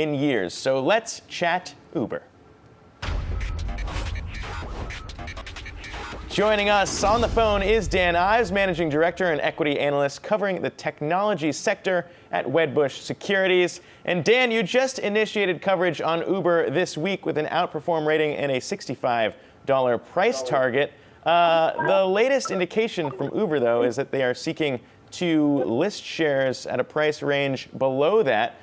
in years. So let's chat Uber. Joining us on the phone is Dan Ives, Managing Director and Equity Analyst covering the technology sector at Wedbush Securities. And Dan, you just initiated coverage on Uber this week with an outperform rating and a $65 price target. The latest indication from Uber, though, is that they are seeking to list shares at a price range below that.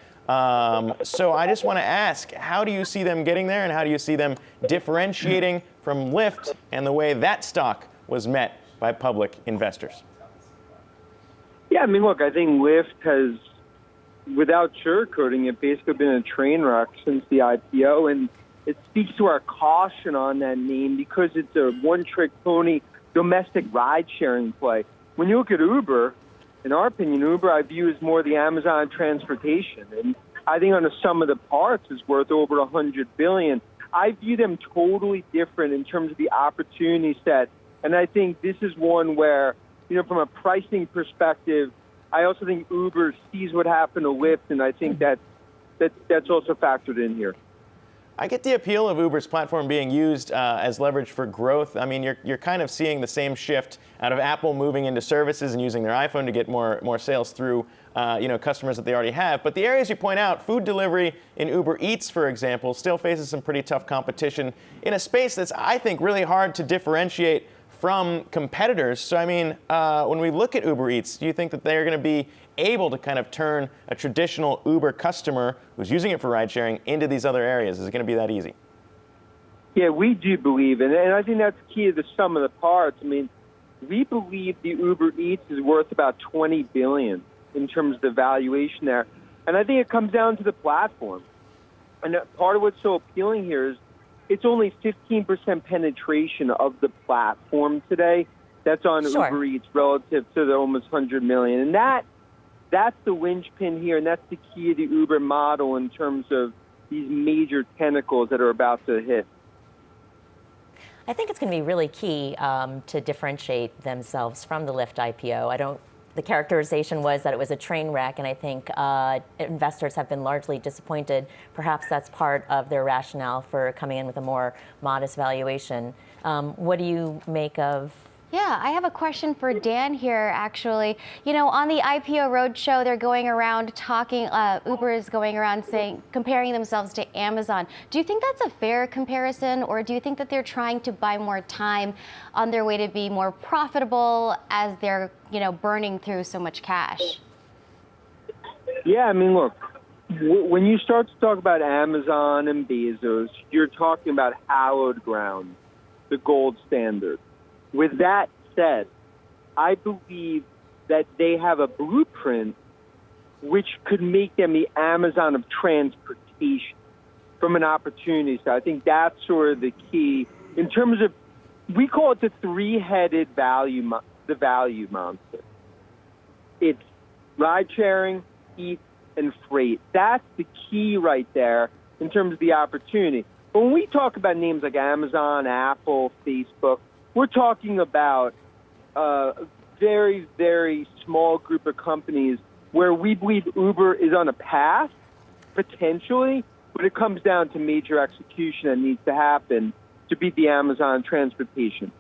So I just want to ask, how do you see them getting there, and how do you see them differentiating from Lyft and the way that stock was met by public investors? Yeah, I mean, look, I think Lyft has, without sugarcoating it, basically been a train wreck since the IPO, and it speaks to our caution on that name because it's a one-trick pony domestic ride-sharing play. When you look at Uber, in our opinion, Uber I view as more the Amazon transportation, and I think on the sum of the parts is worth over $100 billion. I view them totally different in terms of the opportunity set, and I think this is one where, from a pricing perspective, I also think Uber sees what happened to Lyft, and I think that's also factored in here. I get the appeal of Uber's platform being used as leverage for growth. I mean, you're kind of seeing the same shift out of Apple moving into services and using their iPhone to get more sales through customers that they already have. But the areas you point out, food delivery in Uber Eats, for example, still faces some pretty tough competition in a space that's, I think, really hard to differentiate from competitors. So, I mean, when we look at Uber Eats, do you think that they're going to be able to kind of turn a traditional Uber customer who's using it for ride sharing into these other areas? Is it going to be that easy? Yeah, we do believe, and I think that's key to the sum of the parts. I mean, we believe the Uber Eats is worth about $20 billion in terms of the valuation there. And I think it comes down to the platform. And part of what's so appealing here is it's only 15% penetration of the platform today that's on Uber Eats relative to the almost 100 million. And that's the linchpin here, and that's the key of the Uber model in terms of these major tentacles that are about to hit. I think it's going to be really key to differentiate themselves from the Lyft IPO. The characterization was that it was a train wreck, and I think investors have been largely disappointed. Perhaps that's part of their rationale for coming in with a more modest valuation. What do you make of? Yeah, I have a question for Dan here, actually. On the IPO roadshow, they're going around talking, Uber is going around comparing themselves to Amazon. Do you think that's a fair comparison, or do you think that they're trying to buy more time on their way to be more profitable as they're, burning through so much cash? Yeah, I mean, look, when you start to talk about Amazon and Bezos, you're talking about hallowed ground, the gold standard. With that said, I believe that they have a blueprint which could make them the Amazon of transportation from an opportunity side. I think that's sort of the key. In terms of, we call it the three-headed value monster. It's ride sharing, eat, and freight. That's the key right there in terms of the opportunity. But when we talk about names like Amazon, Apple, Facebook, we're talking about a very, very small group of companies where we believe Uber is on a path, potentially, but it comes down to major execution that needs to happen to beat the Amazon transportation.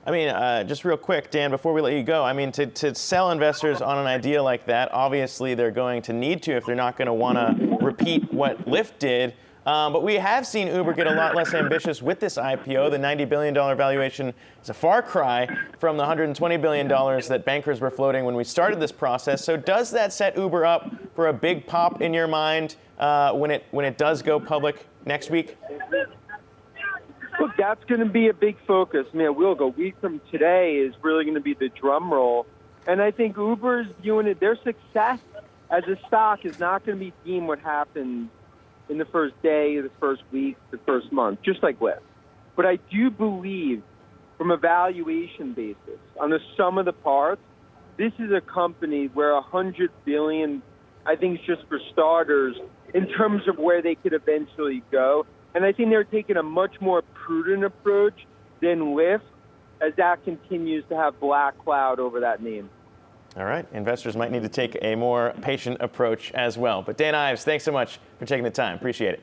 I mean, just real quick, Dan, before we let you go, I mean, to sell investors on an idea like that, obviously they're going to need to if they're not going to want to repeat what Lyft did. But we have seen Uber get a lot less ambitious with this IPO. The $90 billion valuation is a far cry from the $120 billion that bankers were floating when we started this process. So does that set Uber up for a big pop in your mind when it does go public next week? Look, that's going to be a big focus. I mean, it will go. A week from today is really going to be the drum roll. And I think Uber's viewing it, their success as a stock is not going to be deemed what happened in the first day, the first week, the first month, just like Lyft. But I do believe from a valuation basis, on the sum of the parts, this is a company where $100 billion, I think, is just for starters in terms of where they could eventually go. And I think they're taking a much more prudent approach than Lyft as that continues to have black cloud over that name. All right, investors might need to take a more patient approach as well. But Dan Ives, thanks so much for taking the time. Appreciate it.